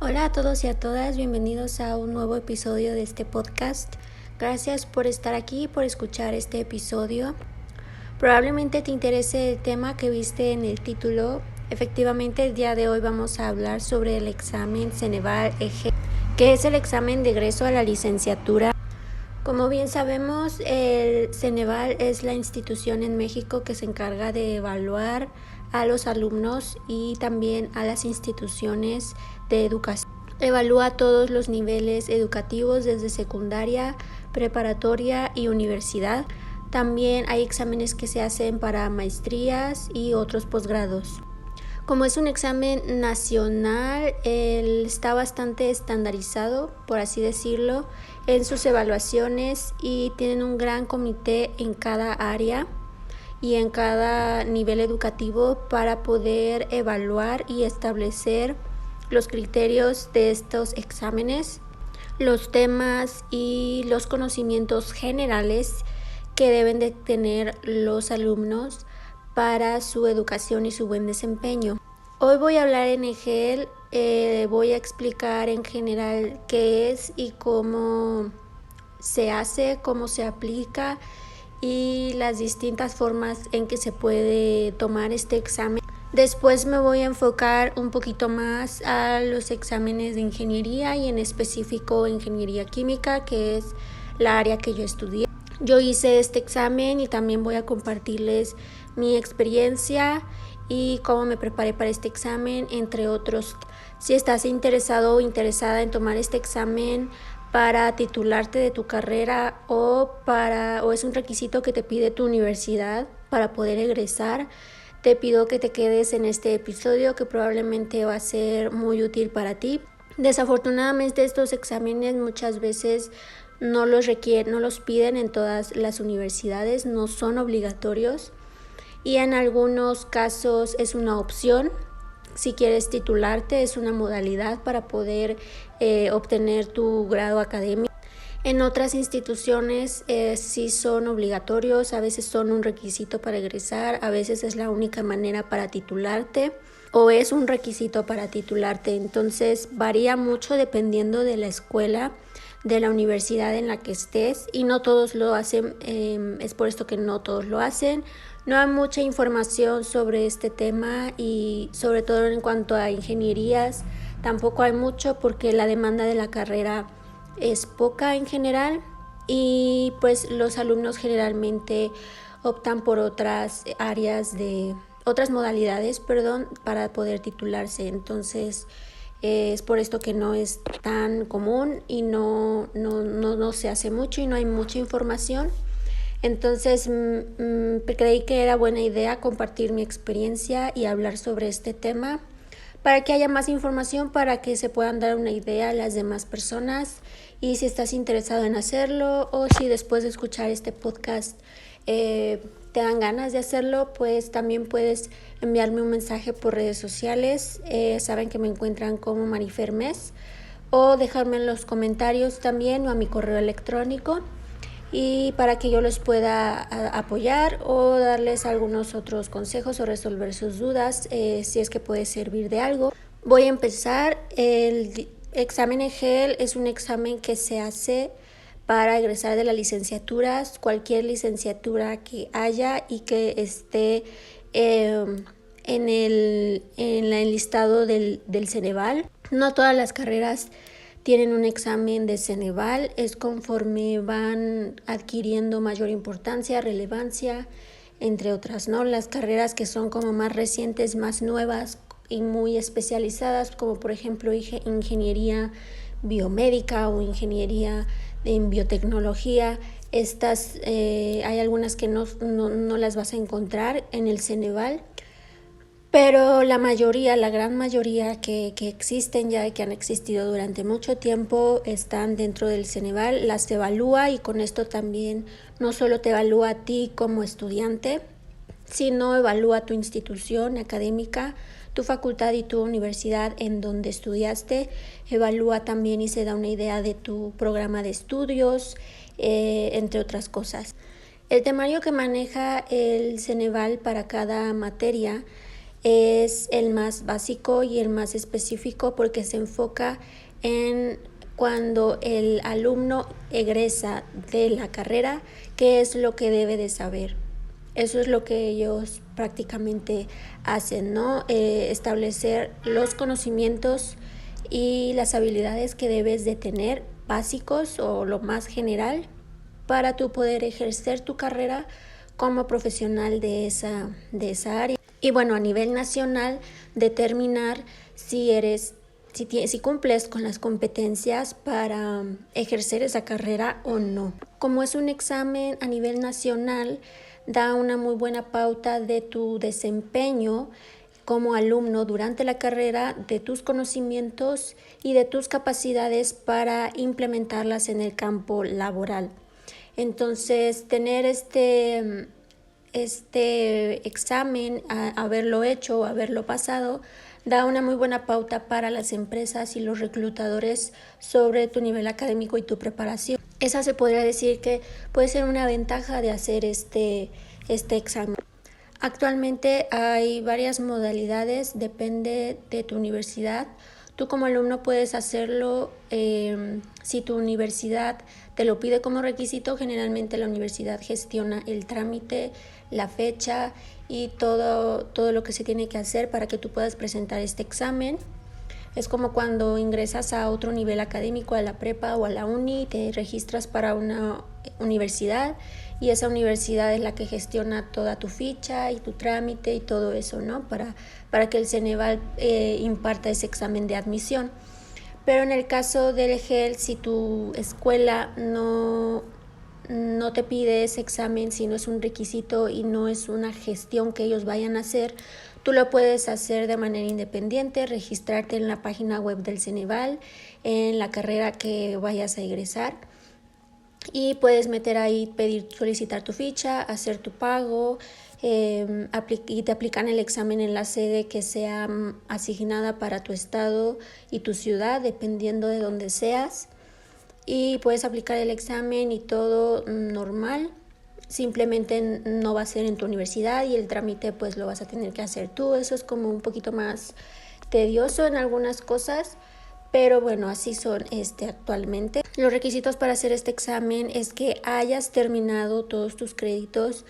Hola a todos y a todas, bienvenidos a un nuevo episodio de este podcast. Gracias por estar aquí, por escuchar este episodio. Probablemente te interese el tema que viste en el título. Efectivamente, el día de hoy vamos a hablar sobre el examen Ceneval-EGEL, que es el examen de egreso a la licenciatura. Como bien sabemos, el Ceneval es la institución en México que se encarga de evaluar a los alumnos y también a las instituciones de educación. Evalúa todos los niveles educativos desde secundaria, preparatoria y universidad. También hay exámenes que se hacen para maestrías y otros posgrados. Como es un examen nacional, está bastante estandarizado, por así decirlo, en sus evaluaciones y tienen un gran comité en cada área y en cada nivel educativo para poder evaluar y establecer los criterios de estos exámenes, los temas y los conocimientos generales que deben de tener los alumnos para su educación y su buen desempeño. Hoy voy a hablar en EGEL, voy a explicar en general qué es y cómo se hace, cómo se aplica y las distintas formas en que se puede tomar este examen. Después me voy a enfocar un poquito más a los exámenes de ingeniería y en específico ingeniería química, que es la área que yo estudié. Yo hice este examen y también voy a compartirles mi experiencia y cómo me preparé para este examen, entre otros. Si estás interesado o interesada en tomar este examen para titularte de tu carrera o es un requisito que te pide tu universidad para poder egresar, te pido que te quedes en este episodio que probablemente va a ser muy útil para ti. Desafortunadamente estos exámenes muchas veces no los piden en todas las universidades, no son obligatorios y en algunos casos es una opción. Si quieres titularte, es una modalidad para poder obtener tu grado académico. En otras instituciones sí son obligatorios, a veces son un requisito para egresar, a veces es la única manera para titularte o es un requisito para titularte. Entonces varía mucho dependiendo de la escuela, de la universidad en la que estés y no todos lo hacen, es por esto que no todos lo hacen. No hay mucha información sobre este tema y sobre todo en cuanto a ingenierías tampoco hay mucho porque la demanda de la carrera es poca en general y pues los alumnos generalmente optan por otras modalidades, para poder titularse. Entonces es por esto que no es tan común y no se hace mucho y no hay mucha información. Entonces creí que era buena idea compartir mi experiencia y hablar sobre este tema para que haya más información, para que se puedan dar una idea a las demás personas. Y si estás interesado en hacerlo o si después de escuchar este podcast te dan ganas de hacerlo, pues también puedes enviarme un mensaje por redes sociales. Saben que me encuentran como Marifermes o dejarme en los comentarios también o a mi correo electrónico y para que yo los pueda apoyar o darles algunos otros consejos o resolver sus dudas si es que puede servir de algo. Voy a empezar. El examen EGEL es un examen que se hace para egresar de las licenciaturas, cualquier licenciatura que haya y que esté en el listado del Ceneval. No todas las carreras tienen un examen de Ceneval, es conforme van adquiriendo mayor importancia, relevancia, entre otras, ¿no? Las carreras que son como más recientes, más nuevas y muy especializadas, como por ejemplo ingeniería biomédica o ingeniería en biotecnología, estas hay algunas que no las vas a encontrar en el Ceneval. Pero la gran mayoría que existen ya y que han existido durante mucho tiempo están dentro del Ceneval, las evalúa y con esto también no solo te evalúa a ti como estudiante, sino evalúa tu institución académica, tu facultad y tu universidad en donde estudiaste, evalúa también y se da una idea de tu programa de estudios, entre otras cosas. El temario que maneja el Ceneval para cada materia es el más básico y el más específico porque se enfoca en cuando el alumno egresa de la carrera, qué es lo que debe de saber. Eso es lo que ellos prácticamente hacen, ¿no? Establecer los conocimientos y las habilidades que debes de tener básicos o lo más general para tú poder ejercer tu carrera como profesional de esa área. Y bueno, a nivel nacional, determinar si cumples con las competencias para ejercer esa carrera o no. Como es un examen a nivel nacional, da una muy buena pauta de tu desempeño como alumno durante la carrera, de tus conocimientos y de tus capacidades para implementarlas en el campo laboral. Entonces, tener este examen, haberlo hecho, haberlo pasado, da una muy buena pauta para las empresas y los reclutadores sobre tu nivel académico y tu preparación. Esa se podría decir que puede ser una ventaja de hacer este examen. Actualmente hay varias modalidades, depende de tu universidad. Tú como alumno puedes hacerlo si tu universidad te lo pide como requisito. Generalmente la universidad gestiona el trámite, la fecha y todo lo que se tiene que hacer para que tú puedas presentar este examen. Es como cuando ingresas a otro nivel académico, a la prepa o a la uni, te registras para una universidad y esa universidad es la que gestiona toda tu ficha y tu trámite y todo eso, ¿no? Para que el Ceneval imparta ese examen de admisión. Pero en el caso del EGEL, si tu escuela no te pide ese examen, si no es un requisito y no es una gestión que ellos vayan a hacer, tú lo puedes hacer de manera independiente, registrarte en la página web del Ceneval, en la carrera que vayas a egresar y puedes meter ahí, solicitar tu ficha, hacer tu pago y te aplican el examen en la sede que sea asignada para tu estado y tu ciudad, dependiendo de donde seas. Y puedes aplicar el examen y todo normal. Simplemente no va a ser en tu universidad y el trámite pues lo vas a tener que hacer tú. Eso es como un poquito más tedioso en algunas cosas, pero bueno, así son actualmente. Los requisitos para hacer este examen es que hayas terminado todos tus créditos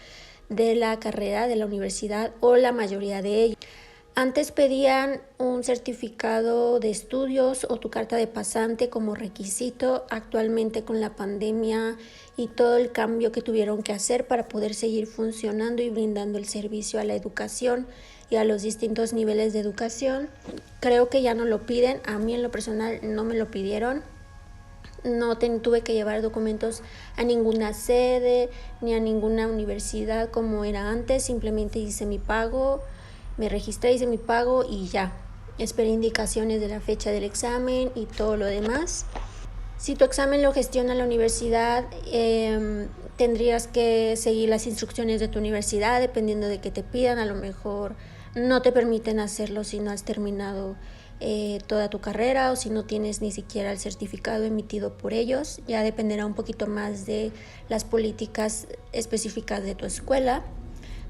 de la carrera de la universidad o la mayoría de ellos. Antes pedían un certificado de estudios o tu carta de pasante como requisito. Actualmente con la pandemia y todo el cambio que tuvieron que hacer para poder seguir funcionando y brindando el servicio a la educación y a los distintos niveles de educación, creo que ya no lo piden. A mí en lo personal no me lo pidieron. No tuve que llevar documentos a ninguna sede ni a ninguna universidad como era antes. Simplemente hice mi pago. Me registré, hice mi pago y ya. Esperé indicaciones de la fecha del examen y todo lo demás. Si tu examen lo gestiona la universidad, tendrías que seguir las instrucciones de tu universidad dependiendo de qué te pidan. A lo mejor no te permiten hacerlo si no has terminado toda tu carrera o si no tienes ni siquiera el certificado emitido por ellos. Ya dependerá un poquito más de las políticas específicas de tu escuela.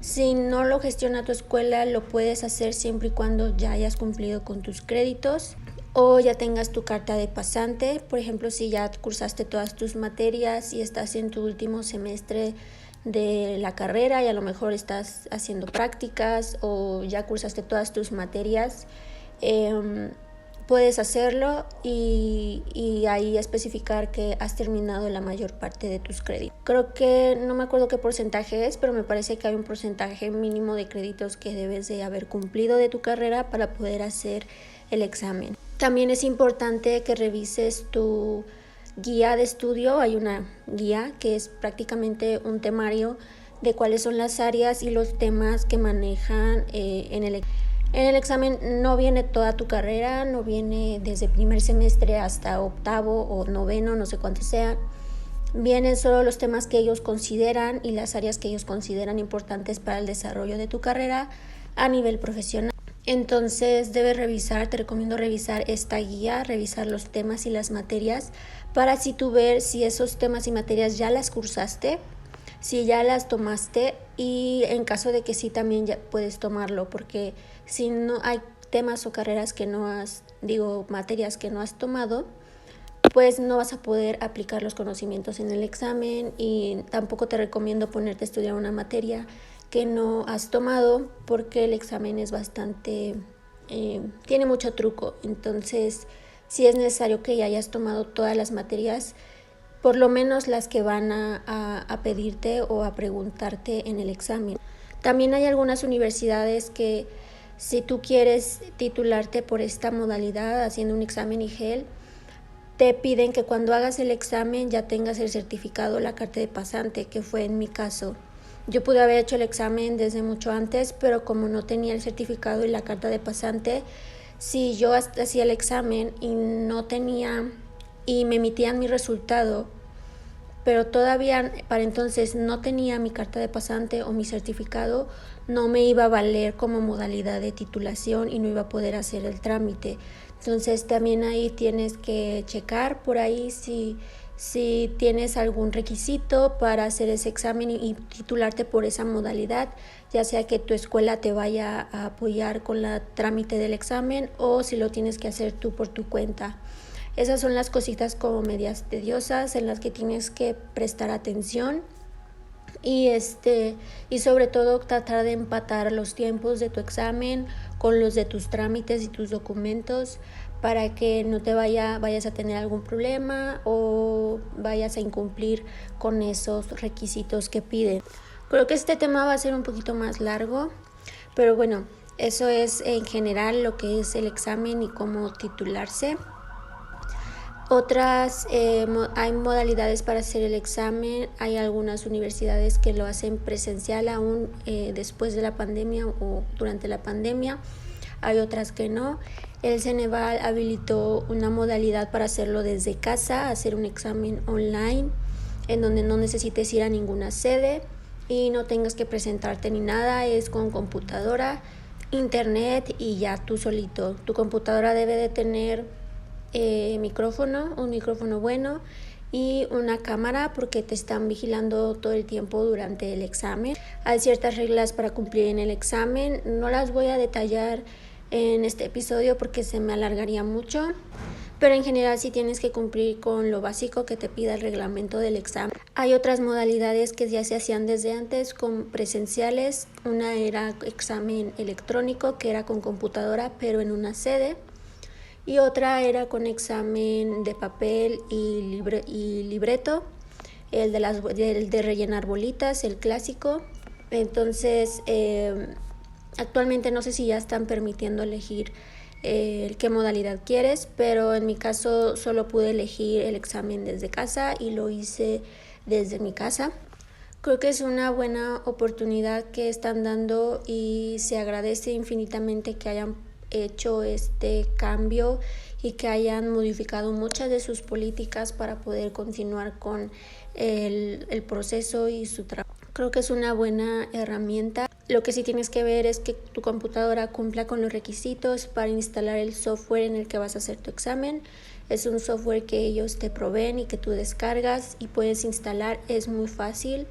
Si no lo gestiona tu escuela, lo puedes hacer siempre y cuando ya hayas cumplido con tus créditos o ya tengas tu carta de pasante. Por ejemplo, si ya cursaste todas tus materias y estás en tu último semestre de la carrera y a lo mejor estás haciendo prácticas o ya cursaste todas tus materias, puedes hacerlo y ahí especificar que has terminado la mayor parte de tus créditos. Creo que no me acuerdo qué porcentaje es, pero me parece que hay un porcentaje mínimo de créditos que debes de haber cumplido de tu carrera para poder hacer el examen. También es importante que revises tu guía de estudio. Hay una guía que es prácticamente un temario de cuáles son las áreas y los temas que manejan en el examen. En el examen no viene toda tu carrera, no viene desde primer semestre hasta octavo o noveno, no sé cuántos sean. Vienen solo los temas que ellos consideran y las áreas que ellos consideran importantes para el desarrollo de tu carrera a nivel profesional. Entonces te recomiendo revisar esta guía, revisar los temas y las materias para así tú ver si esos temas y materias ya las cursaste, si ya las tomaste y en caso de que sí también ya puedes tomarlo, porque Si no hay temas o carreras que no has, materias que no has tomado, pues no vas a poder aplicar los conocimientos en el examen, y tampoco te recomiendo ponerte a estudiar una materia que no has tomado porque el examen es bastante, tiene mucho truco. Entonces sí es necesario que ya hayas tomado todas las materias, por lo menos las que van a pedirte o a preguntarte en el examen. También hay algunas universidades que, si tú quieres titularte por esta modalidad haciendo un examen IGEL, te piden que cuando hagas el examen ya tengas el certificado, la carta de pasante, que fue en mi caso. Yo pude haber hecho el examen desde mucho antes, pero como no tenía el certificado y la carta de pasante, si yo hacía el examen y no tenía, y me emitían mi resultado, pero todavía para entonces no tenía mi carta de pasante o mi certificado, no me iba a valer como modalidad de titulación y no iba a poder hacer el trámite. Entonces también ahí tienes que checar por ahí si tienes algún requisito para hacer ese examen y titularte por esa modalidad, ya sea que tu escuela te vaya a apoyar con la trámite del examen o si lo tienes que hacer tú por tu cuenta. Esas son las cositas como medias tediosas en las que tienes que prestar atención y sobre todo tratar de empatar los tiempos de tu examen con los de tus trámites y tus documentos para que no te vayas a tener algún problema o vayas a incumplir con esos requisitos que piden. Creo que este tema va a ser un poquito más largo, pero bueno, eso es en general lo que es el examen y cómo titularse. Otras, hay modalidades para hacer el examen. Hay algunas universidades que lo hacen presencial aún después de la pandemia o durante la pandemia. Hay otras que no. El Ceneval habilitó una modalidad para hacerlo desde casa, hacer un examen online en donde no necesites ir a ninguna sede y no tengas que presentarte ni nada. Es con computadora, internet y ya tú solito. Tu computadora debe de tener un micrófono bueno y una cámara porque te están vigilando todo el tiempo durante el examen. Hay ciertas reglas para cumplir en el examen, no las voy a detallar en este episodio porque se me alargaría mucho, pero en general sí tienes que cumplir con lo básico que te pida el reglamento del examen. Hay otras modalidades que ya se hacían desde antes con presenciales. Una era examen electrónico, que era con computadora pero en una sede, y otra era con examen de papel y libreto, el de rellenar bolitas, el clásico. Entonces, actualmente no sé si ya están permitiendo elegir qué modalidad quieres, pero en mi caso solo pude elegir el examen desde casa y lo hice desde mi casa. Creo que es una buena oportunidad que están dando y se agradece infinitamente que hayan hecho este cambio y que hayan modificado muchas de sus políticas para poder continuar con el proceso y su trabajo. Creo que es una buena herramienta. Lo que sí tienes que ver es que tu computadora cumpla con los requisitos para instalar el software en el que vas a hacer tu examen. Es un software que ellos te proveen y que tú descargas y puedes instalar. Es muy fácil,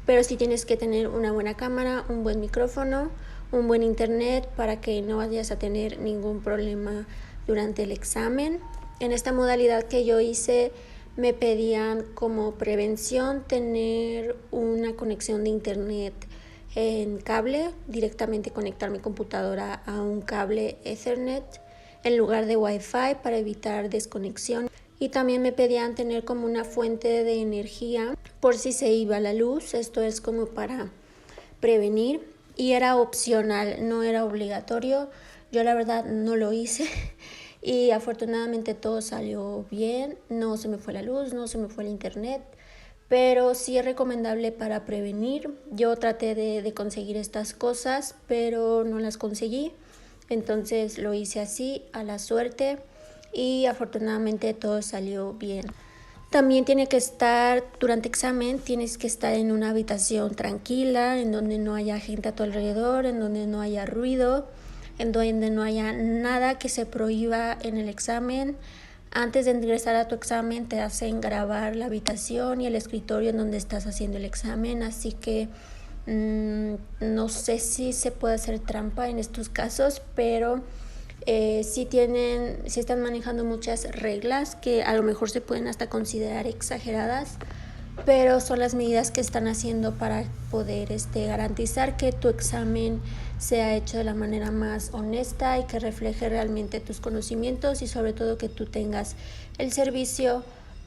pero sí tienes que tener una buena cámara, un buen micrófono, un buen internet para que no vayas a tener ningún problema durante el examen. En esta modalidad que yo hice me pedían como prevención tener una conexión de internet en cable, directamente conectar mi computadora a un cable Ethernet en lugar de Wi-Fi para evitar desconexión. Y también me pedían tener como una fuente de energía por si se iba la luz. Esto es como para prevenir y era opcional, no era obligatorio. Yo la verdad no lo hice y afortunadamente todo salió bien. No se me fue la luz, no se me fue el internet, pero sí es recomendable para prevenir. Yo traté de conseguir estas cosas, pero no las conseguí. Entonces lo hice así, a la suerte, y afortunadamente todo salió bien. También durante examen, tienes que estar en una habitación tranquila, en donde no haya gente a tu alrededor, en donde no haya ruido, en donde no haya nada que se prohíba en el examen. Antes de ingresar a tu examen te hacen grabar la habitación y el escritorio en donde estás haciendo el examen, así que No sé si se puede hacer trampa en estos casos, pero sí están manejando muchas reglas que a lo mejor se pueden hasta considerar exageradas, pero son las medidas que están haciendo para poder garantizar que tu examen sea hecho de la manera más honesta y que refleje realmente tus conocimientos y sobre todo que tú tengas el servicio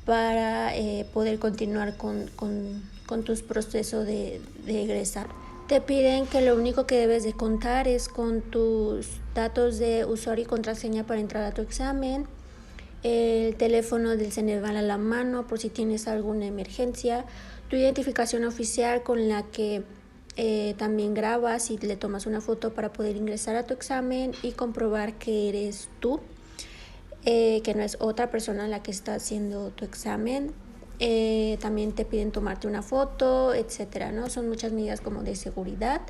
para poder continuar con tus procesos de egresar. Te piden que lo único que debes de contar es con tus datos de usuario y contraseña para entrar a tu examen, el teléfono del Ceneval a la mano por si tienes alguna emergencia, tu identificación oficial con la que también grabas y le tomas una foto para poder ingresar a tu examen y comprobar que eres tú, que no es otra persona la que está haciendo tu examen. También te piden tomarte una foto, etcétera, ¿no? Son muchas medidas como de seguridad.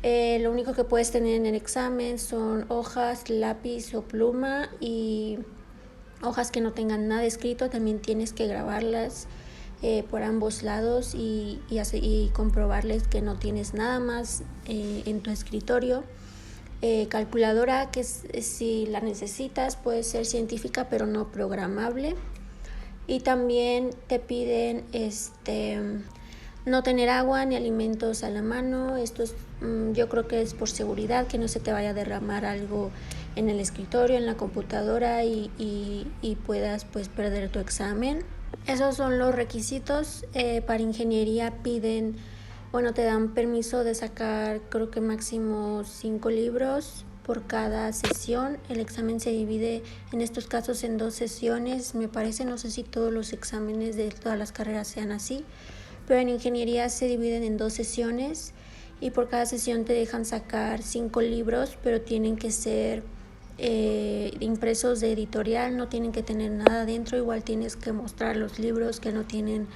Lo único que puedes tener en el examen son hojas, lápiz o pluma, y hojas que no tengan nada escrito también tienes que grabarlas por ambos lados y comprobarles que no tienes nada más en tu escritorio. Calculadora, que si la necesitas puede ser científica pero no programable. Y también te piden no tener agua ni alimentos a la mano. Esto es, yo creo que es por seguridad, que no se te vaya a derramar algo en el escritorio, en la computadora y puedas pues perder tu examen. Esos son los requisitos. Para ingeniería te dan permiso de sacar creo que máximo 5 libros por cada sesión. El examen se divide en estos casos en 2 sesiones, me parece, no sé si todos los exámenes de todas las carreras sean así, pero en ingeniería se dividen en 2 sesiones y por cada sesión te dejan sacar 5 libros, pero tienen que ser impresos de editorial, no tienen que tener nada dentro. Igual tienes que mostrar los libros que no tienen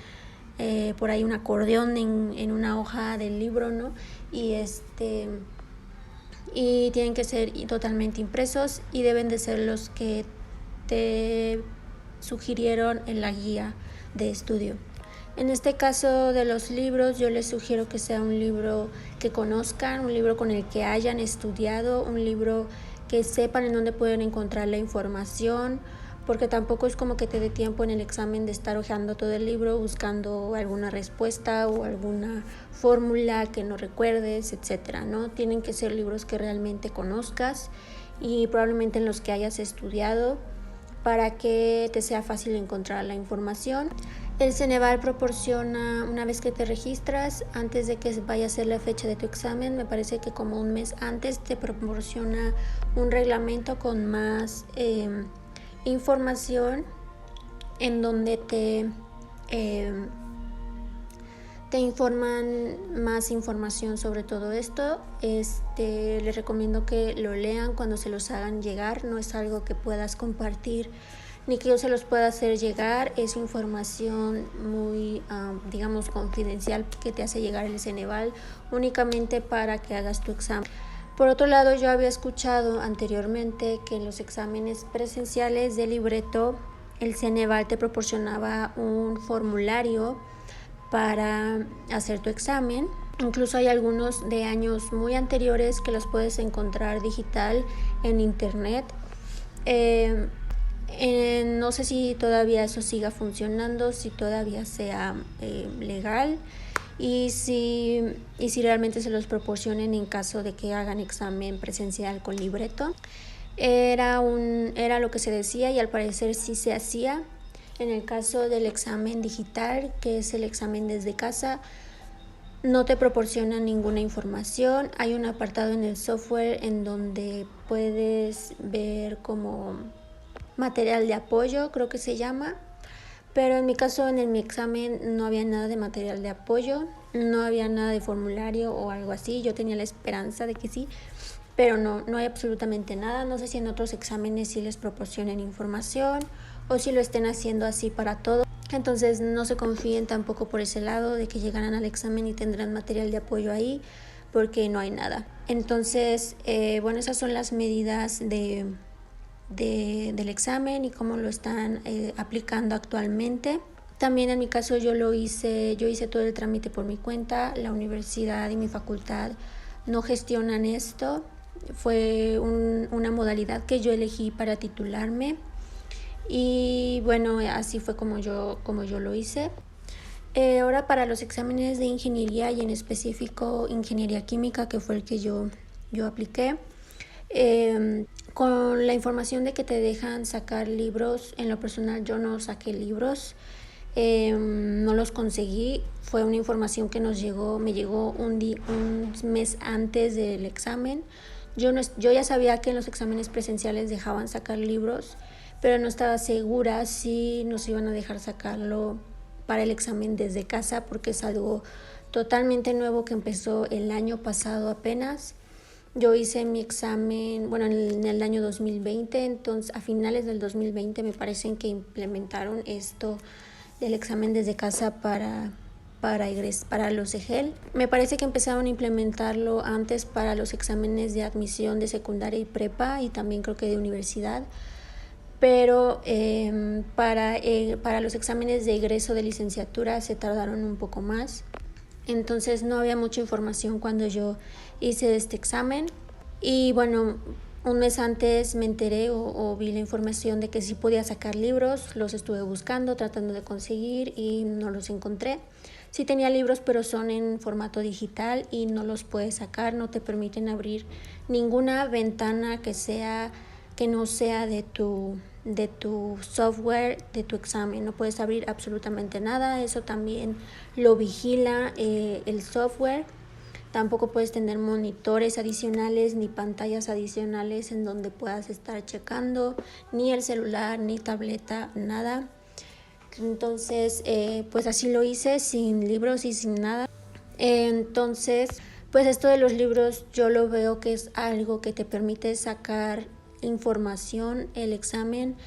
por ahí un acordeón en una hoja del libro, ¿no? Y tienen que ser totalmente impresos y deben de ser los que te sugirieron en la guía de estudio. En este caso de los libros, yo les sugiero que sea un libro que conozcan, un libro con el que hayan estudiado, un libro que sepan en dónde pueden encontrar la información, porque tampoco es como que te dé tiempo en el examen de estar hojeando todo el libro buscando alguna respuesta o alguna fórmula que no recuerdes, etcétera, ¿no? Tienen que ser libros que realmente conozcas y probablemente en los que hayas estudiado para que te sea fácil encontrar la información. El Ceneval proporciona, una vez que te registras, antes de que vaya a ser la fecha de tu examen, me parece que como un mes antes, te proporciona un reglamento con más información en donde te informan más información sobre todo esto. Les recomiendo que lo lean cuando se los hagan llegar. No es algo que puedas compartir ni que yo se los pueda hacer llegar. Es información muy, confidencial que te hace llegar el Ceneval únicamente para que hagas tu examen. Por otro lado, yo había escuchado anteriormente que en los exámenes presenciales de libreto, el Ceneval te proporcionaba un formulario para hacer tu examen. Incluso hay algunos de años muy anteriores que los puedes encontrar digital en internet. No sé si todavía eso siga funcionando, si todavía sea legal y si realmente se los proporcionen en caso de que hagan examen presencial con libreto. Era lo que se decía y al parecer sí se hacía. En el caso del examen digital, que es el examen desde casa, no te proporciona ninguna información. Hay un apartado en el software en donde puedes ver como material de apoyo, creo que se llama, pero en mi caso, en mi examen no había nada de material de apoyo, no había nada de formulario o algo así. Yo tenía la esperanza de que sí, pero no hay absolutamente nada. No sé si en otros exámenes sí les proporcionen información o si lo estén haciendo así para todo. Entonces no se confíen tampoco por ese lado de que llegarán al examen y tendrán material de apoyo ahí, porque no hay nada. Entonces, esas son las medidas del examen y cómo lo están aplicando actualmente. También en mi caso yo hice todo el trámite por mi cuenta. La universidad y mi facultad no gestionan esto. Fue una modalidad que yo elegí para titularme y bueno, así fue como yo lo hice. Ahora para los exámenes de ingeniería y en específico ingeniería química, que fue el que yo apliqué, con la información de que te dejan sacar libros, en lo personal yo no saqué libros, no los conseguí. Fue una información que me llegó un mes antes del examen. Yo ya sabía que en los exámenes presenciales dejaban sacar libros, pero no estaba segura si nos iban a dejar sacarlo para el examen desde casa, porque es algo totalmente nuevo que empezó el año pasado apenas. Yo hice mi examen, en el año 2020, entonces a finales del 2020 me parecen que implementaron esto del examen desde casa para los EGEL. Me parece que empezaron a implementarlo antes para los exámenes de admisión de secundaria y prepa y también creo que de universidad, pero para los exámenes de egreso de licenciatura se tardaron un poco más. Entonces no había mucha información cuando yo hice este examen y bueno, un mes antes me enteré o vi la información de que sí podía sacar libros. Los estuve buscando, tratando de conseguir y no los encontré. Sí tenía libros, pero son en formato digital y no los puedes sacar, no te permiten abrir ninguna ventana que no sea de tu software, de tu examen. No puedes abrir absolutamente nada. Eso también lo vigila el software. Tampoco puedes tener monitores adicionales ni pantallas adicionales en donde puedas estar checando, ni el celular, ni tableta, nada. Entonces, pues así lo hice, sin libros y sin nada. Entonces, pues esto de los libros yo lo veo que es algo que te permite sacar información, el examen,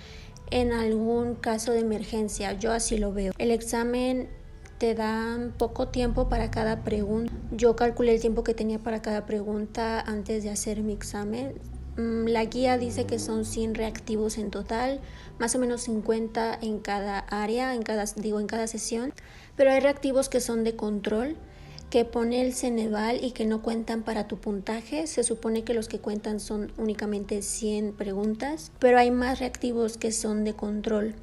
en algún caso de emergencia. Yo así lo veo. El examen te dan poco tiempo para cada pregunta. Yo calculé el tiempo que tenía para cada pregunta antes de hacer mi examen. La guía dice que son 100 reactivos en total, más o menos 50 en cada área, en cada sesión. Pero hay reactivos que son de control, que pone el Ceneval y que no cuentan para tu puntaje. Se supone que los que cuentan son únicamente 100 preguntas, pero hay más reactivos que son de control.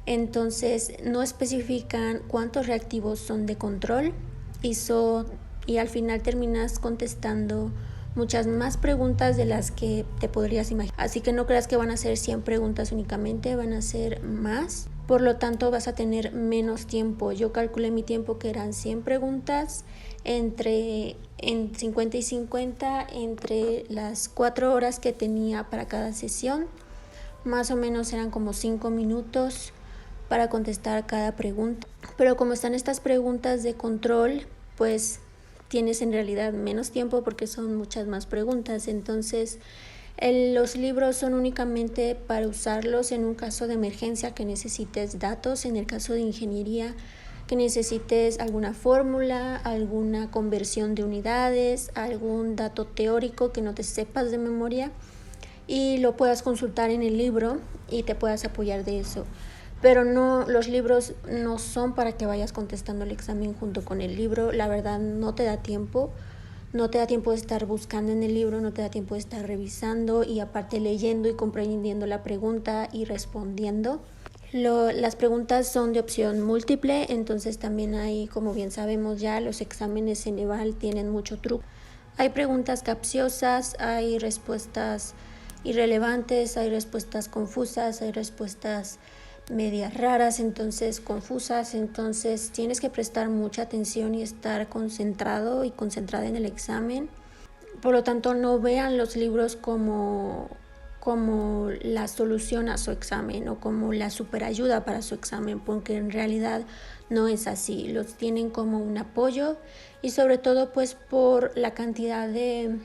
Entonces no especifican cuántos reactivos son de control y al final terminas contestando muchas más preguntas de las que te podrías imaginar. Así que no creas que van a ser 100 preguntas únicamente, van a ser más. Por lo tanto vas a tener menos tiempo. Yo calculé mi tiempo que eran 100 preguntas en 50 y 50 entre las 4 horas que tenía para cada sesión. Más o menos eran como 5 minutos para contestar cada pregunta. Pero como están estas preguntas de control, pues tienes en realidad menos tiempo porque son muchas más preguntas. Entonces los libros son únicamente para usarlos en un caso de emergencia que necesites datos. En el caso de ingeniería, que necesites alguna fórmula, alguna conversión de unidades, algún dato teórico que no te sepas de memoria y lo puedas consultar en el libro y te puedas apoyar de eso. Pero no, los libros no son para que vayas contestando el examen junto con el libro. La verdad no te da tiempo. No te da tiempo de estar buscando en el libro, no te da tiempo de estar revisando y aparte leyendo y comprendiendo la pregunta y respondiendo. Las preguntas son de opción múltiple, entonces también hay, como bien sabemos ya, los exámenes Ceneval tienen mucho truco. Hay preguntas capciosas, hay respuestas irrelevantes, hay respuestas confusas, hay respuestas medias raras, entonces confusas, entonces tienes que prestar mucha atención y estar concentrado y concentrada en el examen. Por lo tanto, no vean los libros como la solución a su examen o como la superayuda para su examen, porque en realidad no es así. Los tienen como un apoyo y sobre todo pues por la cantidad de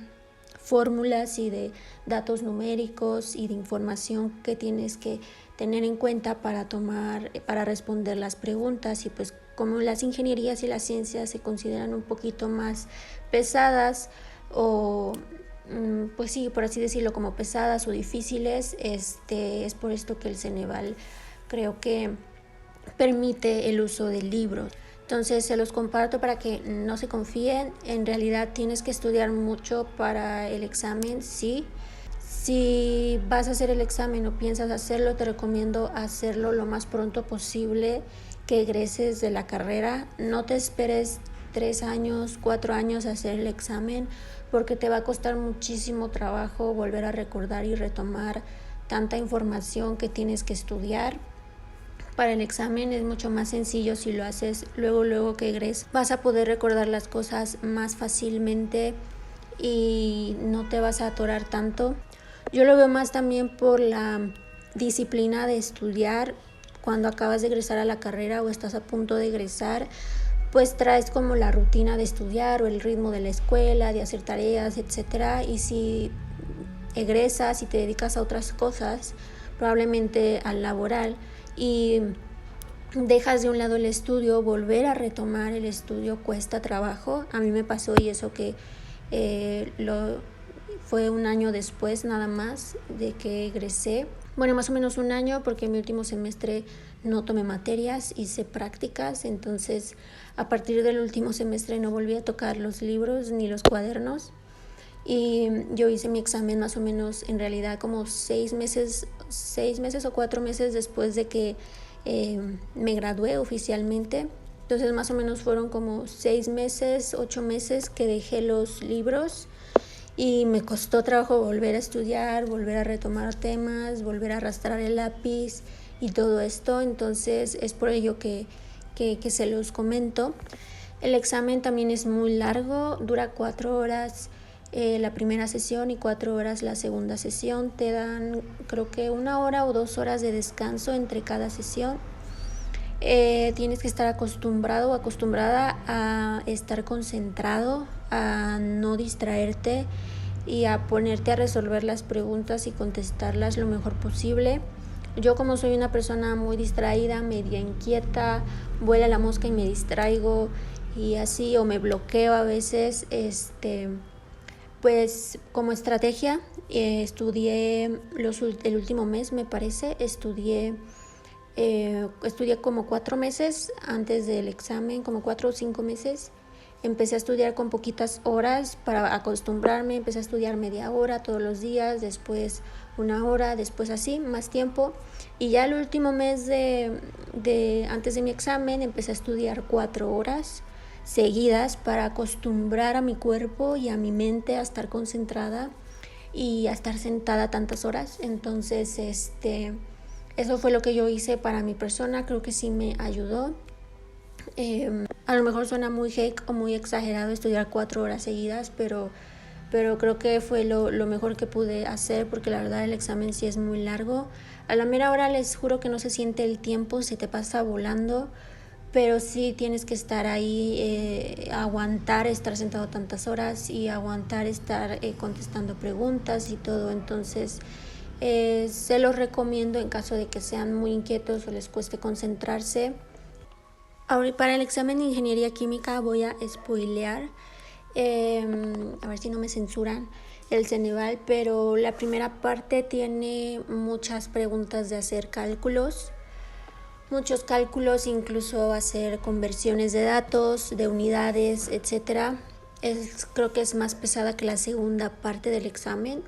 fórmulas y de datos numéricos y de información que tienes que tener en cuenta para responder las preguntas. Y pues como las ingenierías y las ciencias se consideran un poquito más pesadas o pues sí, por así decirlo, como pesadas o difíciles, es por esto que el Ceneval creo que permite el uso de libros. Entonces se los comparto para que no se confíen. En realidad tienes que estudiar mucho para el examen, sí. Si vas a hacer el examen o piensas hacerlo, te recomiendo hacerlo lo más pronto posible que egreses de la carrera. No te esperes 3 años, 4 años a hacer el examen, porque te va a costar muchísimo trabajo volver a recordar y retomar tanta información que tienes que estudiar. Para el examen es mucho más sencillo si lo haces luego que egreses. Vas a poder recordar las cosas más fácilmente y no te vas a atorar tanto. Yo lo veo más también por la disciplina de estudiar. Cuando acabas de egresar a la carrera o estás a punto de egresar, pues traes como la rutina de estudiar o el ritmo de la escuela, de hacer tareas, etcétera. Y si egresas y te dedicas a otras cosas, probablemente al laboral, y dejas de un lado el estudio, volver a retomar el estudio cuesta trabajo. A mí me pasó, y eso que fue un año después nada más de que egresé. Bueno, más o menos un año, porque en mi último semestre no tomé materias, hice prácticas. Entonces a partir del último semestre no volví a tocar los libros ni los cuadernos. Y yo hice mi examen más o menos, en realidad, como 6 meses o 4 meses después de que me gradué oficialmente. Entonces más o menos fueron como 6 meses, 8 meses que dejé los libros, y me costó trabajo volver a estudiar, volver a retomar temas, volver a arrastrar el lápiz y todo esto. Entonces es por ello que se los comento. El examen también es muy largo, dura 4 horas la primera sesión y 4 horas la segunda sesión. Te dan, creo que 1 hora o 2 horas de descanso entre cada sesión. Tienes que estar acostumbrado o acostumbrada a estar concentrado, a no distraerte y a ponerte a resolver las preguntas y contestarlas lo mejor posible. Yo, como soy una persona muy distraída, media inquieta, vuela la mosca y me distraigo y así, o me bloqueo a veces, pues como estrategia estudié el último mes, me parece, estudié como 4 meses antes del examen, como 4 o 5 meses. Empecé a estudiar con poquitas horas para acostumbrarme. Empecé a estudiar media hora todos los días, después 1 hora, después así, más tiempo. Y ya el último mes antes de mi examen empecé a estudiar 4 horas seguidas para acostumbrar a mi cuerpo y a mi mente a estar concentrada y a estar sentada tantas horas. Entonces, eso fue lo que yo hice para mi persona. Creo que sí me ayudó. A lo mejor suena muy heck o muy exagerado estudiar 4 horas seguidas, pero creo que fue lo mejor que pude hacer, porque la verdad el examen sí es muy largo. A la mera hora les juro que no se siente el tiempo, se te pasa volando, pero sí tienes que estar ahí, aguantar estar sentado tantas horas y aguantar estar contestando preguntas y todo. Entonces se los recomiendo en caso de que sean muy inquietos o les cueste concentrarse. Ahora, para el examen de ingeniería química voy a spoilear, a ver si no me censuran el Ceneval, pero la primera parte tiene muchas preguntas de hacer cálculos, muchos cálculos, incluso hacer conversiones de datos, de unidades, etcétera. Creo que es más pesada que la segunda parte del examen.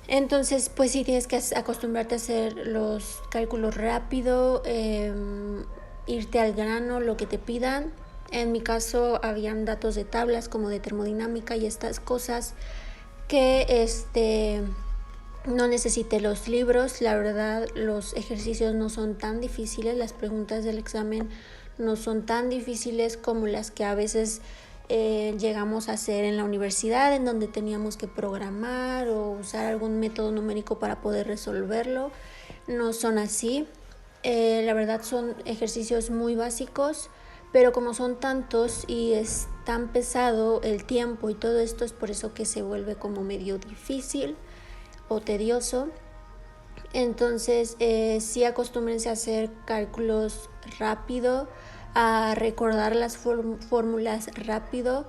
Entonces, pues sí, tienes que acostumbrarte a hacer los cálculos rápido, irte al grano, lo que te pidan. En mi caso habían datos de tablas como de termodinámica y estas cosas que no necesité los libros. La verdad, los ejercicios no son tan difíciles, las preguntas del examen no son tan difíciles como las que a veces llegamos a hacer en la universidad, en donde teníamos que programar o usar algún método numérico para poder resolverlo. No son así. La verdad son ejercicios muy básicos, pero como son tantos y es tan pesado el tiempo y todo esto, es por eso que se vuelve como medio difícil o tedioso. Entonces sí, acostúmbrense a hacer cálculos rápido, a recordar las fórmulas rápido.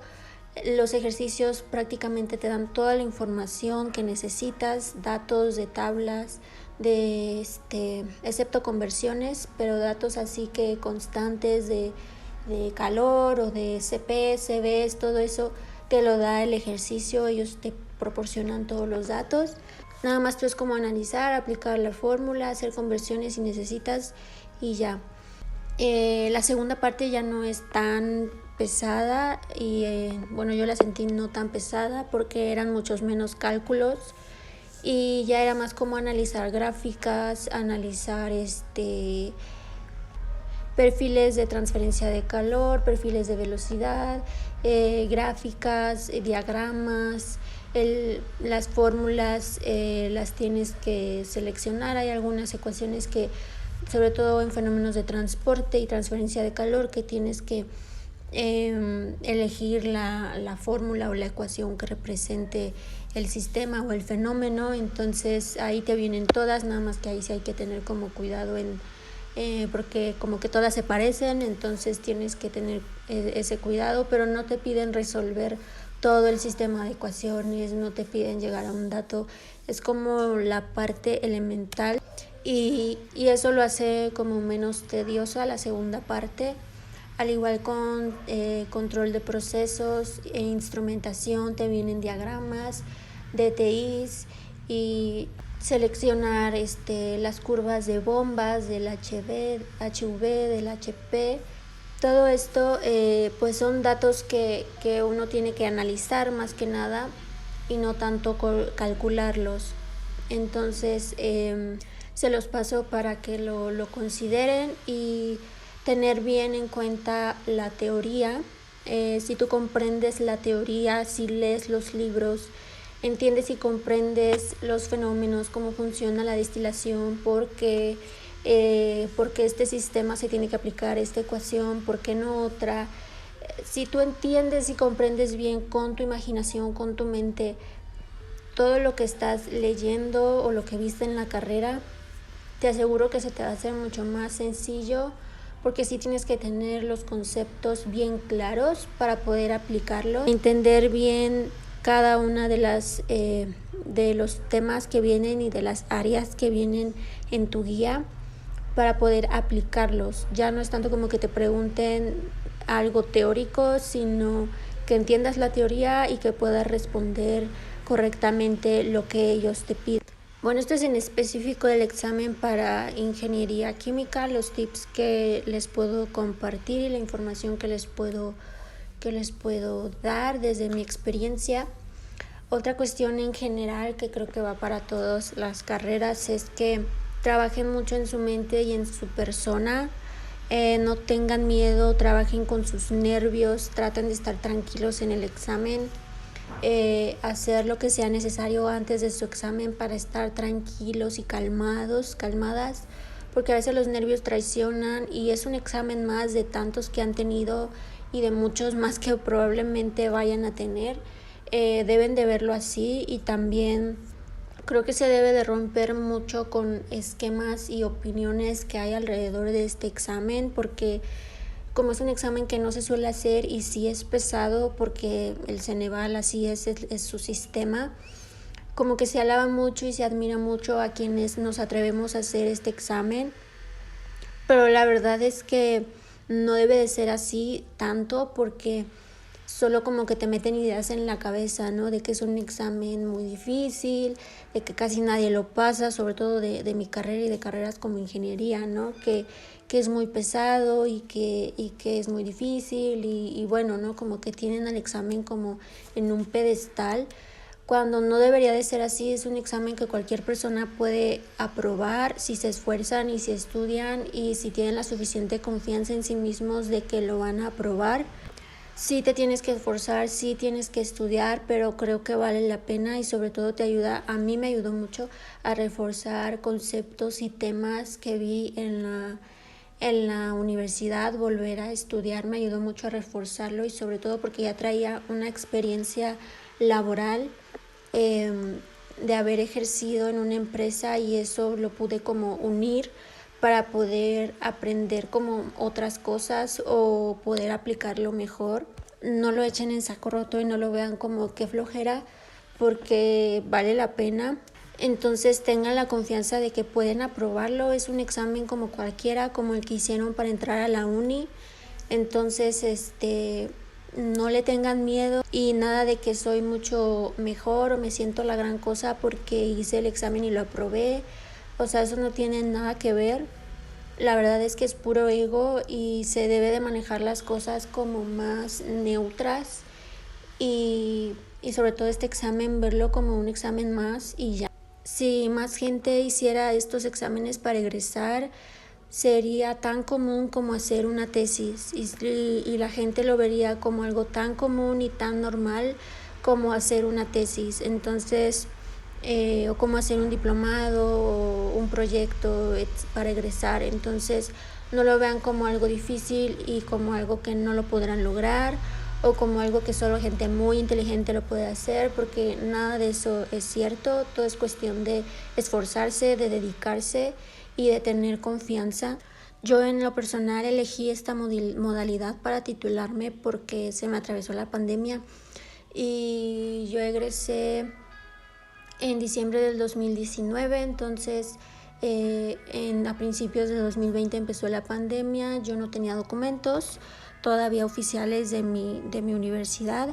Los ejercicios prácticamente te dan toda la información que necesitas, datos de tablas, excepto conversiones, pero datos así que constantes de calor o de CP, CVs, todo eso te lo da el ejercicio, ellos te proporcionan todos los datos. Nada más tú es como analizar, aplicar la fórmula, hacer conversiones si necesitas y ya. La segunda parte ya no es tan pesada y yo la sentí no tan pesada porque eran muchos menos cálculos y ya era más como analizar gráficas, analizar perfiles de transferencia de calor, perfiles de velocidad, gráficas, diagramas. Las fórmulas las tienes que seleccionar. Hay algunas ecuaciones que, sobre todo en fenómenos de transporte y transferencia de calor, que tienes que elegir la fórmula o la ecuación que represente el sistema o el fenómeno. Entonces ahí te vienen todas, nada más que ahí sí hay que tener como cuidado porque como que todas se parecen, entonces tienes que tener ese cuidado, pero no te piden resolver todo el sistema de ecuaciones, no te piden llegar a un dato, es como la parte elemental y eso lo hace como menos tediosa la segunda parte, al igual con control de procesos e instrumentación, te vienen diagramas, DTIs y seleccionar las curvas de bombas del HV, del HP. Todo esto pues son datos que uno tiene que analizar más que nada y no tanto calcularlos. Entonces se los paso para que lo consideren y tener bien en cuenta la teoría. Si tú comprendes la teoría, si lees los libros, entiendes y comprendes los fenómenos, cómo funciona la destilación, porque este sistema se tiene que aplicar esta ecuación, por qué no otra. Si tú entiendes y comprendes bien con tu imaginación, con tu mente, todo lo que estás leyendo o lo que viste en la carrera, te aseguro que se te va a hacer mucho más sencillo, porque sí tienes que tener los conceptos bien claros para poder aplicarlos, entender bien cada una de los temas que vienen y de las áreas que vienen en tu guía para poder aplicarlos. Ya no es tanto como que te pregunten algo teórico, sino que entiendas la teoría y que puedas responder correctamente lo que ellos te piden. Bueno, esto es en específico del examen para ingeniería química, los tips que les puedo compartir y la información que les puedo dar desde mi experiencia. Otra cuestión en general que creo que va para todas las carreras es que trabajen mucho en su mente y en su persona, no tengan miedo, trabajen con sus nervios, traten de estar tranquilos en el examen, hacer lo que sea necesario antes de su examen para estar tranquilos y calmadas, porque a veces los nervios traicionan y es un examen más de tantos que han tenido y de muchos más que probablemente vayan a tener. Deben de verlo así y también creo que se debe de romper mucho con esquemas y opiniones que hay alrededor de este examen, porque como es un examen que no se suele hacer y sí es pesado porque el Ceneval así es su sistema, como que se alaba mucho y se admira mucho a quienes nos atrevemos a hacer este examen, pero la verdad es que no debe de ser así tanto, porque solo como que te meten ideas en la cabeza, ¿no? De que es un examen muy difícil, de que casi nadie lo pasa, sobre todo de mi carrera y de carreras como ingeniería, ¿no? Que es muy pesado y que es muy difícil y bueno, ¿no? Como que tienen al examen como en un pedestal, cuando no debería de ser así. Es un examen que cualquier persona puede aprobar si se esfuerzan y si estudian y si tienen la suficiente confianza en sí mismos de que lo van a aprobar. Sí te tienes que esforzar, sí tienes que estudiar, pero creo que vale la pena y sobre todo a mí me ayudó mucho a reforzar conceptos y temas que vi en la universidad. Volver a estudiar me ayudó mucho a reforzarlo y sobre todo porque ya traía una experiencia laboral de haber ejercido en una empresa y eso lo pude como unir para poder aprender como otras cosas o poder aplicarlo mejor. No lo echen en saco roto y no lo vean como que flojera, porque vale la pena. Entonces tengan la confianza de que pueden aprobarlo. Es un examen como cualquiera, como el que hicieron para entrar a la uni. Entonces no le tengan miedo y nada de que soy mucho mejor o me siento la gran cosa porque hice el examen y lo aprobé. O sea, eso no tiene nada que ver. La verdad es que es puro ego y se debe de manejar las cosas como más neutras y sobre todo este examen verlo como un examen más y ya. Si más gente hiciera estos exámenes para egresar, sería tan común como hacer una tesis y la gente lo vería como algo tan común y tan normal como hacer una tesis. Entonces, o como hacer un diplomado o un proyecto para egresar. Entonces, no lo vean como algo difícil y como algo que no lo podrán lograr o como algo que solo gente muy inteligente lo puede hacer, porque nada de eso es cierto. Todo es cuestión de esforzarse, de dedicarse y de tener confianza. Yo en lo personal elegí esta modalidad para titularme porque se me atravesó la pandemia y yo egresé en diciembre del 2019, entonces a principios de 2020 empezó la pandemia. Yo no tenía documentos todavía oficiales de mi universidad,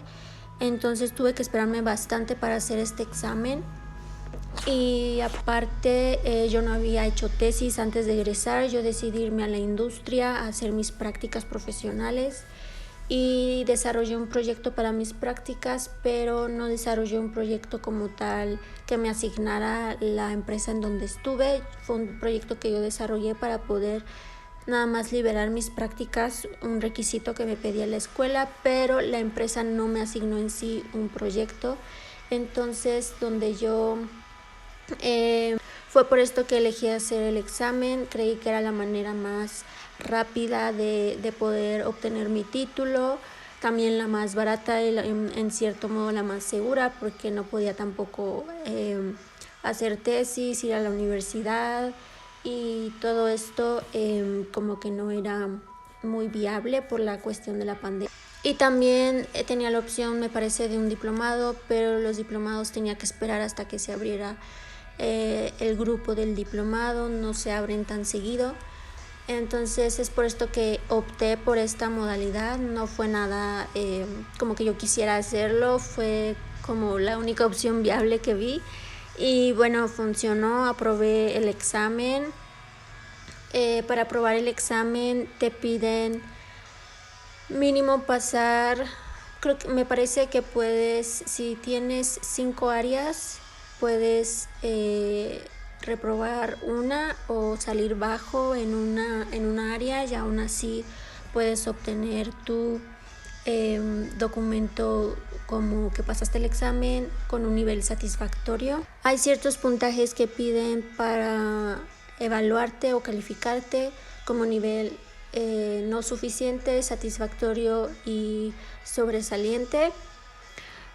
entonces tuve que esperarme bastante para hacer este examen. Y aparte yo no había hecho tesis antes de egresar. Yo decidí irme a la industria a hacer mis prácticas profesionales y desarrollé un proyecto para mis prácticas, pero no desarrollé un proyecto como tal que me asignara la empresa en donde estuve. Fue un proyecto que yo desarrollé para poder nada más liberar mis prácticas, un requisito que me pedía la escuela, pero la empresa no me asignó en sí un proyecto. Entonces, fue por esto que elegí hacer el examen. Creí que era la manera más rápida de poder obtener mi título, también la más barata y en cierto modo la más segura, porque no podía tampoco hacer tesis, ir a la universidad y todo esto como que no era muy viable por la cuestión de la pandemia. Y también tenía la opción, me parece, de un diplomado, pero los diplomados tenía que esperar hasta que se abriera el grupo del diplomado, no se abren tan seguido. Entonces es por esto que opté por esta modalidad. No fue nada como que yo quisiera hacerlo, fue como la única opción viable que vi. Y bueno, funcionó, aprobé el examen. Para aprobar el examen te piden mínimo pasar, me parece que puedes, si tienes 5 áreas, puedes reprobar una o salir bajo en una área y aún así puedes obtener tu documento como que pasaste el examen con un nivel satisfactorio. Hay ciertos puntajes que piden para evaluarte o calificarte como nivel no suficiente, satisfactorio y sobresaliente.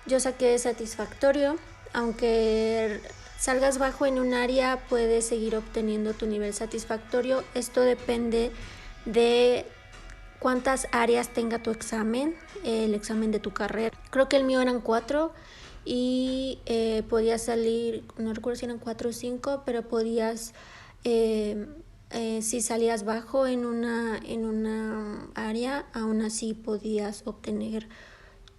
Yo saqué satisfactorio. Aunque salgas bajo en un área, puedes seguir obteniendo tu nivel satisfactorio. Esto depende de cuántas áreas tenga tu examen, el examen de tu carrera. Creo que el mío eran 4 y podías salir, no recuerdo si eran 4 o 5, pero podías, si salías bajo en una área, aún así podías obtener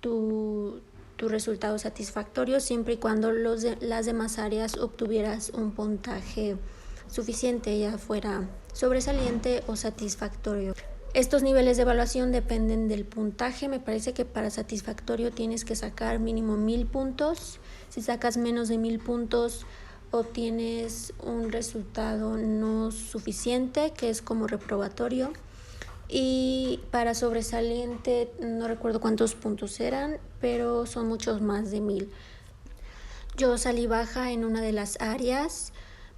tu resultado satisfactorio siempre y cuando las demás áreas obtuvieras un puntaje suficiente, ya fuera sobresaliente o satisfactorio. Estos niveles de evaluación dependen del puntaje. Me parece que para satisfactorio tienes que sacar mínimo 1000 puntos. Si sacas menos de 1000 puntos, obtienes un resultado no suficiente, que es como reprobatorio. Y para sobresaliente no recuerdo cuántos puntos eran, pero son muchos más de 1000. Yo salí baja en una de las áreas,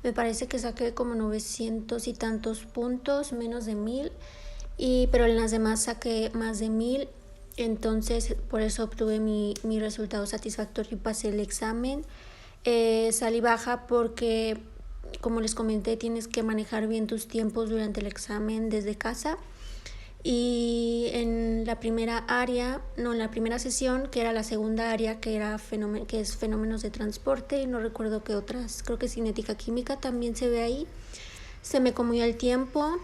me parece que saqué como 900 y tantos puntos, menos de 1000, pero en las demás saqué más de 1000. Entonces por eso obtuve mi resultado satisfactorio y pasé el examen. Salí baja porque, como les comenté, tienes que manejar bien tus tiempos durante el examen desde casa. Y en la primera sesión, que era la segunda área, que es fenómenos de transporte, y no recuerdo qué otras, creo que cinética química también se ve ahí, se me comió el tiempo.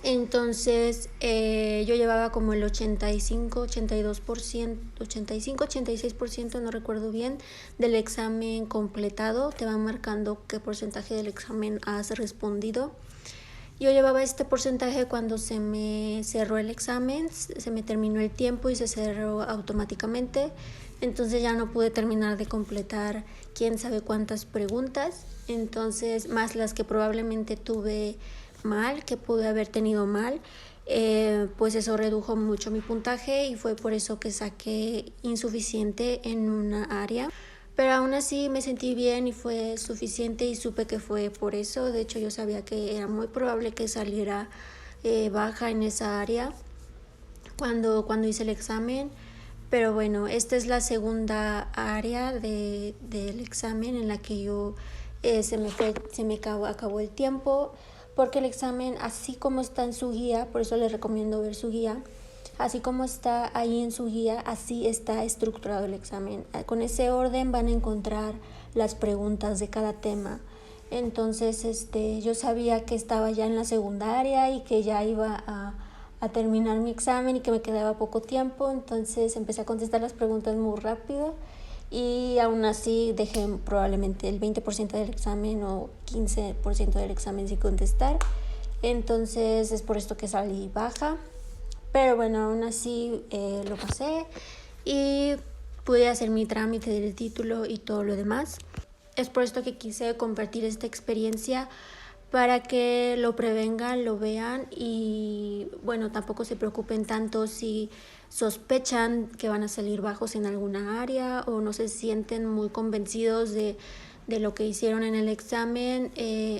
Entonces yo llevaba como el 85, 86%, no recuerdo bien, del examen completado. Te van marcando qué porcentaje del examen has respondido. Yo llevaba este porcentaje cuando se me cerró el examen, se me terminó el tiempo y se cerró automáticamente. Entonces ya no pude terminar de completar quién sabe cuántas preguntas. Entonces, más las que probablemente tuve mal, que pude haber tenido mal, pues eso redujo mucho mi puntaje y fue por eso que saqué insuficiente en una área. Pero aún así me sentí bien y fue suficiente y supe que fue por eso. De hecho, yo sabía que era muy probable que saliera baja en esa área cuando hice el examen. Pero bueno, esta es la segunda área del examen en la que yo se me acabó el tiempo, porque el examen, así como está en su guía, por eso les recomiendo ver su guía, así como está ahí en su guía, así está estructurado el examen. Con ese orden van a encontrar las preguntas de cada tema. Entonces yo sabía que estaba ya en la segunda área y que ya iba a terminar mi examen y que me quedaba poco tiempo. Entonces empecé a contestar las preguntas muy rápido y aún así dejé probablemente el 20% del examen o 15% del examen sin contestar. Entonces es por esto que salí baja. Pero bueno, aún así lo pasé y pude hacer mi trámite del título y todo lo demás. Es por esto que quise compartir esta experiencia para que lo prevengan, lo vean y bueno, tampoco se preocupen tanto si sospechan que van a salir bajos en alguna área o no se sienten muy convencidos de lo que hicieron en el examen.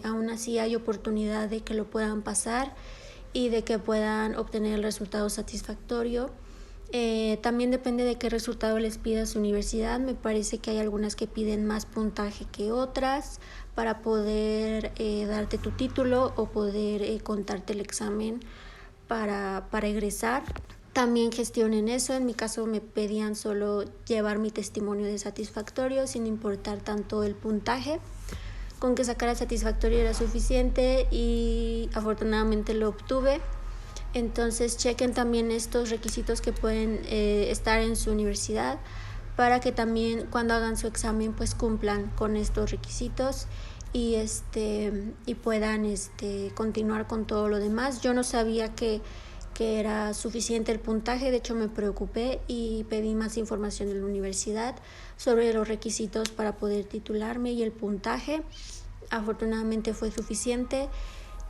Aún así hay oportunidad de que lo puedan pasar y de que puedan obtener el resultado satisfactorio. También depende de qué resultado les pida su universidad. Me parece que hay algunas que piden más puntaje que otras para poder darte tu título o poder contarte el examen para egresar. También gestionen eso. En mi caso me pedían solo llevar mi testimonio de satisfactorio sin importar tanto el puntaje. Con que sacara satisfactorio era suficiente y afortunadamente lo obtuve. Entonces chequen también estos requisitos que pueden estar en su universidad para que también cuando hagan su examen pues cumplan con estos requisitos y puedan continuar con todo lo demás. Yo no sabía que era suficiente el puntaje, de hecho me preocupé y pedí más información en la universidad sobre los requisitos para poder titularme y el puntaje. Afortunadamente fue suficiente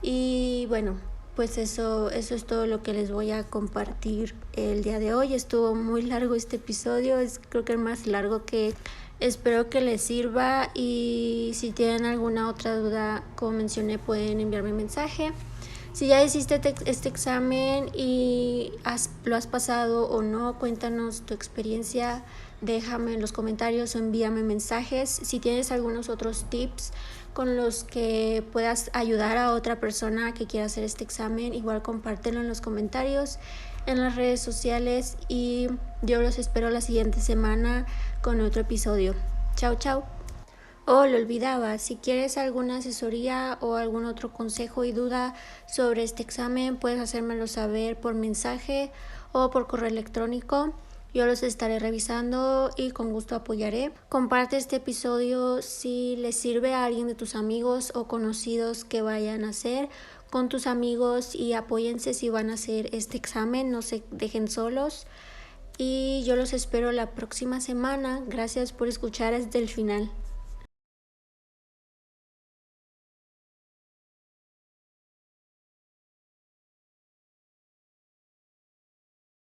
y bueno, pues eso es todo lo que les voy a compartir el día de hoy. Estuvo muy largo este episodio, creo que el más largo que espero que les sirva y si tienen alguna otra duda, como mencioné, pueden enviarme un mensaje. Si ya hiciste este examen y lo has pasado o no, cuéntanos tu experiencia, déjame en los comentarios o envíame mensajes. Si tienes algunos otros tips con los que puedas ayudar a otra persona que quiera hacer este examen, igual compártelo en los comentarios, en las redes sociales y yo los espero la siguiente semana con otro episodio. Chao, chao. Oh, lo olvidaba, si quieres alguna asesoría o algún otro consejo y duda sobre este examen, puedes hacérmelo saber por mensaje o por correo electrónico. Yo los estaré revisando y con gusto apoyaré. Comparte este episodio si le sirve a alguien de tus amigos o conocidos que vayan a hacer con tus amigos y apóyense si van a hacer este examen, no se dejen solos. Y yo los espero la próxima semana. Gracias por escuchar desde el final.